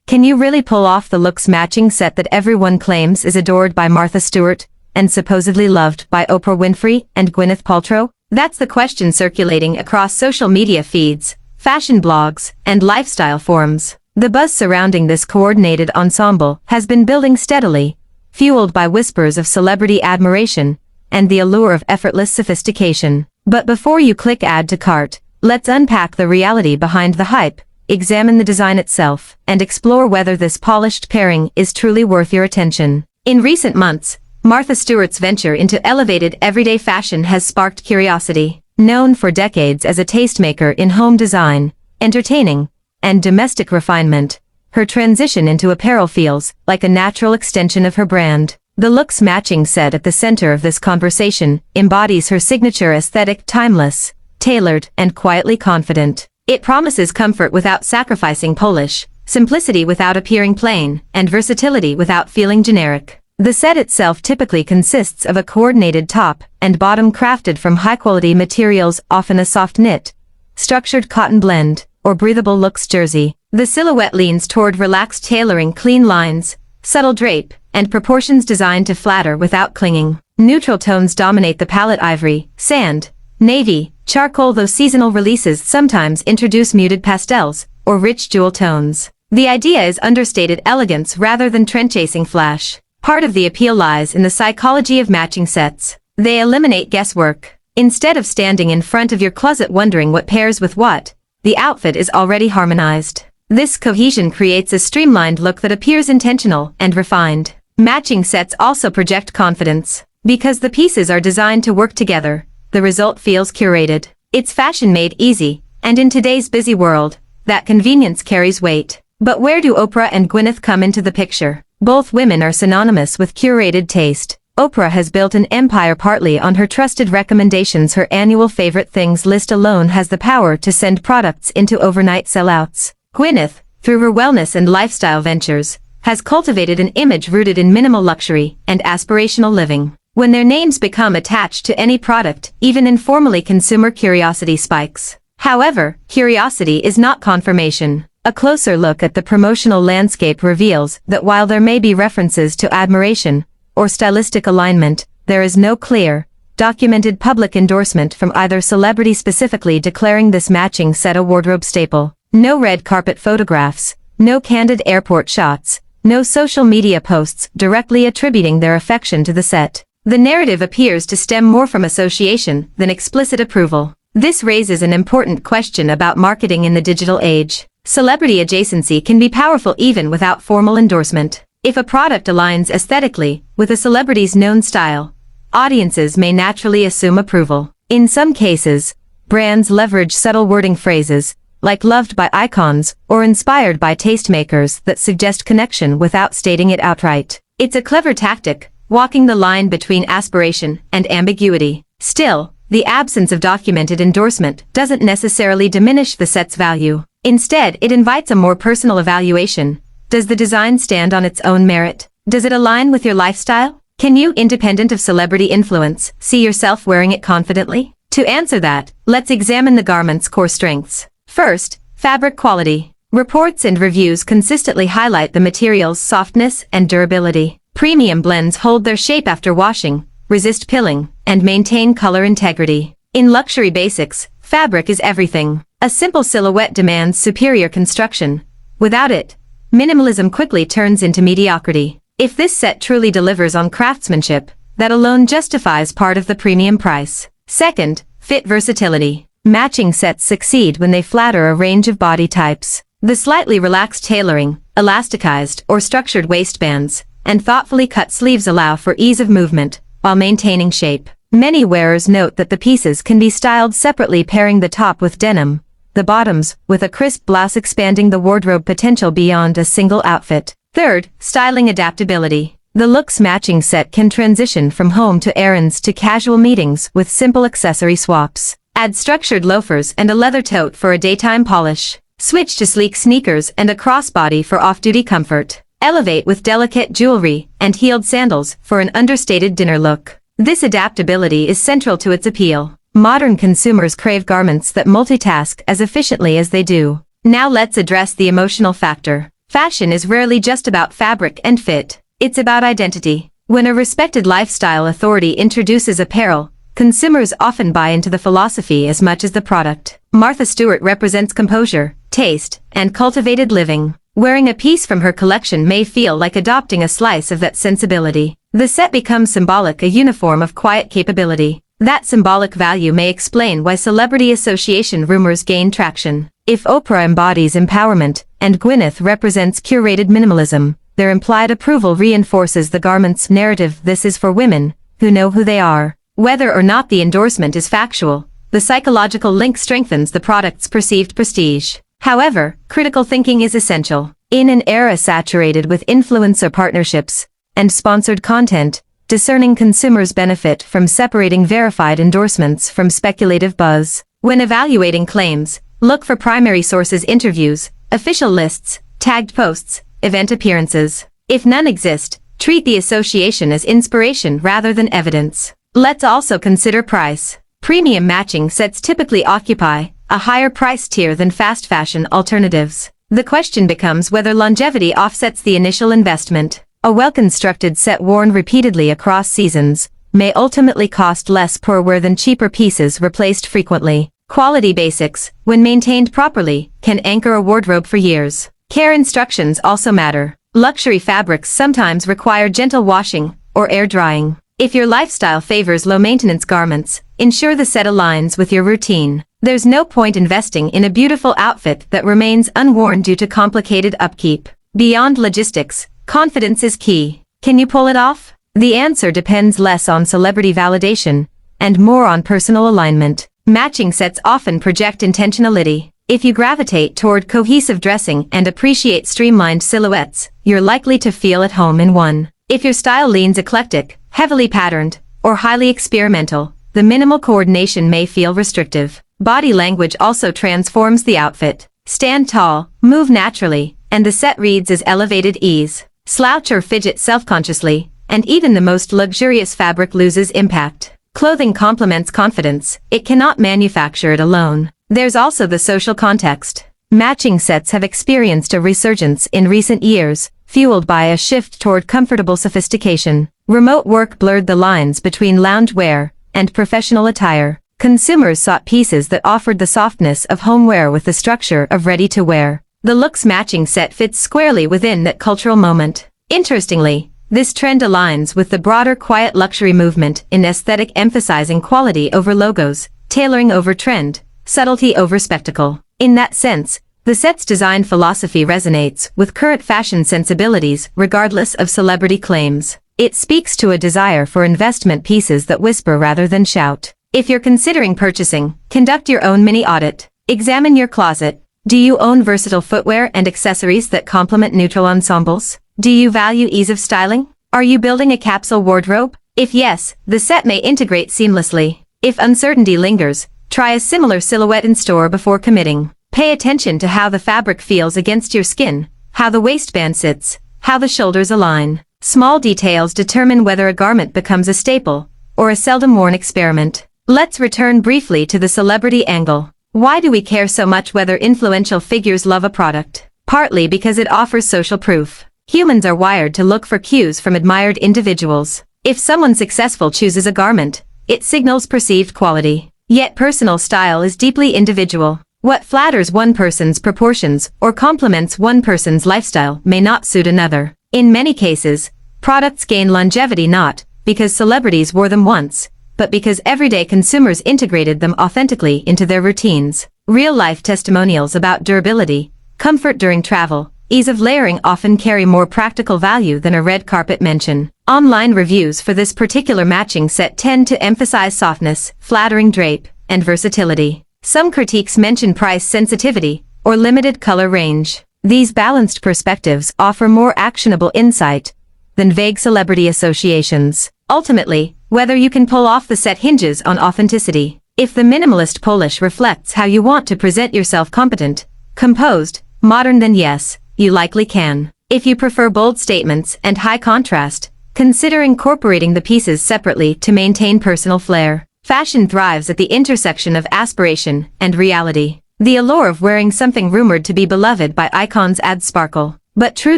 Can you really pull off the Luxe matching set that everyone claims is adored by Martha Stewart and supposedly loved by Oprah Winfrey and Gwyneth Paltrow? That's the question circulating across social media feeds, fashion blogs, and lifestyle forums. The buzz surrounding this coordinated ensemble has been building steadily, fueled by whispers of celebrity admiration and the allure of effortless sophistication. But before you click add to cart, let's unpack the reality behind the hype, examine the design itself, and explore whether this polished pairing is truly worth your attention. In recent months, Martha Stewart's venture into elevated everyday fashion has sparked curiosity. Known for decades as a tastemaker in home design, entertaining, and domestic refinement, her transition into apparel feels like a natural extension of her brand. The Luxe matching set at the center of this conversation embodies her signature aesthetic, timeless, tailored, and quietly confident. It promises comfort without sacrificing polish, simplicity without appearing plain, and versatility without feeling generic. The set itself typically consists of a coordinated top and bottom crafted from high-quality materials, often a soft knit, structured cotton blend, or breathable Luxe jersey. The silhouette leans toward relaxed tailoring, clean lines, subtle drape, and proportions designed to flatter without clinging. Neutral tones dominate the palette: ivory, sand, navy, charcoal, though seasonal releases sometimes introduce muted pastels or rich jewel tones. The idea is understated elegance rather than trend-chasing flash. Part of the appeal lies in the psychology of matching sets. They eliminate guesswork. Instead of standing in front of your closet wondering what pairs with what, the outfit is already harmonized. This cohesion creates a streamlined look that appears intentional and refined. Matching sets also project confidence. Because the pieces are designed to work together, the result feels curated. It's fashion made easy, and in today's busy world, that convenience carries weight. But where do Oprah and Gwyneth come into the picture? Both women are synonymous with curated taste. Oprah has built an empire partly on her trusted recommendations. Her annual favorite things list alone has the power to send products into overnight sellouts. Gwyneth, through her wellness and lifestyle ventures, has cultivated an image rooted in minimal luxury and aspirational living. When their names become attached to any product, even informally, consumer curiosity spikes. However, curiosity is not confirmation. A closer look at the promotional landscape reveals that while there may be references to admiration or stylistic alignment, there is no clear, documented public endorsement from either celebrity specifically declaring this matching set a wardrobe staple. No red carpet photographs, no candid airport shots, no social media posts directly attributing their affection to the set. The narrative appears to stem more from association than explicit approval. This raises an important question about marketing in the digital age. Celebrity adjacency can be powerful even without formal endorsement. If a product aligns aesthetically with a celebrity's known style, audiences may naturally assume approval. In some cases, brands leverage subtle wording phrases, like loved by icons or inspired by tastemakers, that suggest connection without stating it outright. It's a clever tactic, walking the line between aspiration and ambiguity. Still, the absence of documented endorsement doesn't necessarily diminish the set's value. Instead, it invites a more personal evaluation. Does the design stand on its own merit? Does it align with your lifestyle? Can you, independent of celebrity influence, see yourself wearing it confidently? To answer that, let's examine the garment's core strengths. First, fabric quality. Reports and reviews consistently highlight the material's softness and durability. Premium blends hold their shape after washing, resist pilling, and maintain color integrity. In luxury basics, fabric is everything. A simple silhouette demands superior construction. Without it, minimalism quickly turns into mediocrity. If this set truly delivers on craftsmanship, that alone justifies part of the premium price. Second, fit versatility. Matching sets succeed when they flatter a range of body types. The slightly relaxed tailoring, elasticized or structured waistbands, and thoughtfully cut sleeves allow for ease of movement while maintaining shape. Many wearers note that the pieces can be styled separately, pairing the top with denim, the bottoms with a crisp blouse, expanding the wardrobe potential beyond a single outfit. Third, styling adaptability. The Luxe matching set can transition from home to errands to casual meetings with simple accessory swaps. Add structured loafers and a leather tote for a daytime polish. Switch to sleek sneakers and a crossbody for off-duty comfort. Elevate with delicate jewelry and heeled sandals for an understated dinner look. This adaptability is central to its appeal. Modern consumers crave garments that multitask as efficiently as they do. Now let's address the emotional factor. Fashion is rarely just about fabric and fit. It's about identity. When a respected lifestyle authority introduces apparel, consumers often buy into the philosophy as much as the product. Martha Stewart represents composure, taste, and cultivated living. Wearing a piece from her collection may feel like adopting a slice of that sensibility. The set becomes symbolic, a uniform of quiet capability. That symbolic value may explain why celebrity association rumors gain traction. If Oprah embodies empowerment, and Gwyneth represents curated minimalism, their implied approval reinforces the garment's narrative. This is for women who know who they are. Whether or not the endorsement is factual, the psychological link strengthens the product's perceived prestige. However, critical thinking is essential. In an era saturated with influencer partnerships and sponsored content, discerning consumers benefit from separating verified endorsements from speculative buzz. When evaluating claims, look for primary sources: interviews, official lists, tagged posts, event appearances. If none exist, treat the association as inspiration rather than evidence. Let's also consider price. Premium matching sets typically occupy a higher price tier than fast fashion alternatives. The question becomes whether longevity offsets the initial investment. A well-constructed set worn repeatedly across seasons may ultimately cost less per wear than cheaper pieces replaced frequently. Quality basics, when maintained properly, can anchor a wardrobe for years. Care instructions also matter. Luxury fabrics sometimes require gentle washing or air drying. If your lifestyle favors low-maintenance garments, ensure the set aligns with your routine. There's no point investing in a beautiful outfit that remains unworn due to complicated upkeep. Beyond logistics, confidence is key. Can you pull it off? The answer depends less on celebrity validation and more on personal alignment. Matching sets often project intentionality. If you gravitate toward cohesive dressing and appreciate streamlined silhouettes, you're likely to feel at home in one. If your style leans eclectic, heavily patterned, or highly experimental, the minimal coordination may feel restrictive. Body language also transforms the outfit. Stand tall, move naturally, and the set reads as elevated ease. Slouch or fidget self-consciously, and even the most luxurious fabric loses impact. Clothing complements confidence, it cannot manufacture it alone. There's also the social context. Matching sets have experienced a resurgence in recent years, fueled by a shift toward comfortable sophistication. Remote work blurred the lines between loungewear and professional attire. Consumers sought pieces that offered the softness of homeware with the structure of ready-to-wear. The Luxe matching set fits squarely within that cultural moment. Interestingly, this trend aligns with the broader quiet luxury movement in aesthetic, emphasizing quality over logos, tailoring over trend, subtlety over spectacle. In that sense, the set's design philosophy resonates with current fashion sensibilities regardless of celebrity claims. It speaks to a desire for investment pieces that whisper rather than shout. If you're considering purchasing, conduct your own mini audit. Examine your closet. Do you own versatile footwear and accessories that complement neutral ensembles? Do you value ease of styling? Are you building a capsule wardrobe? If yes, the set may integrate seamlessly. If uncertainty lingers, try a similar silhouette in store before committing. Pay attention to how the fabric feels against your skin, how the waistband sits, how the shoulders align. Small details determine whether a garment becomes a staple or a seldom-worn experiment. Let's return briefly to the celebrity angle. Why do we care so much whether influential figures love a product? Partly because it offers social proof. Humans are wired to look for cues from admired individuals. If someone successful chooses a garment, it signals perceived quality. Yet personal style is deeply individual. What flatters one person's proportions or complements one person's lifestyle may not suit another. In many cases, products gain longevity not because celebrities wore them once, but because everyday consumers integrated them authentically into their routines. Real-life testimonials about durability, comfort during travel, ease of layering often carry more practical value than a red carpet mention. Online reviews for this particular matching set tend to emphasize softness, flattering drape, and versatility. Some critiques mention price sensitivity or limited color range. These balanced perspectives offer more actionable insight than vague celebrity associations. Ultimately, whether you can pull off the set hinges on authenticity. If the minimalist polish reflects how you want to present yourself, competent, composed, modern, then yes, you likely can. If you prefer bold statements and high contrast, consider incorporating the pieces separately to maintain personal flair. Fashion thrives at the intersection of aspiration and reality. The allure of wearing something rumored to be beloved by icons adds sparkle, But true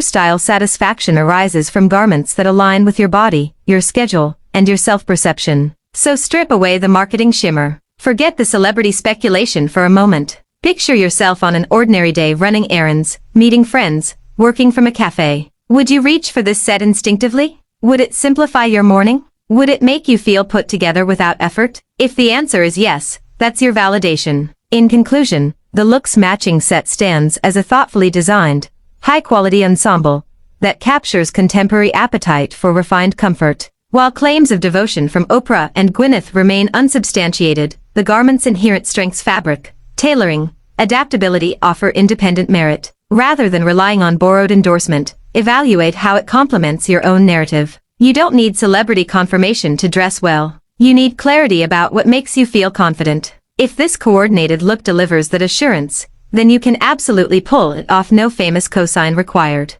style satisfaction arises from garments that align with your body, your schedule, and your self-perception. So strip away the marketing shimmer. Forget the celebrity speculation for a moment. Picture yourself on an ordinary day running errands, meeting friends, working from a cafe. Would you reach for this set instinctively? Would it simplify your morning? Would it make you feel put together without effort? If the answer is yes, that's your validation. In conclusion, the Luxe matching set stands as a thoughtfully designed, high-quality ensemble that captures contemporary appetite for refined comfort. While claims of devotion from Oprah and Gwyneth remain unsubstantiated, the garment's inherent strengths, fabric, tailoring, adaptability offer independent merit. Rather than relying on borrowed endorsement, evaluate how it complements your own narrative. You don't need celebrity confirmation to dress well. You need clarity about what makes you feel confident. If this coordinated look delivers that assurance, then you can absolutely pull it off, no famous cosign required.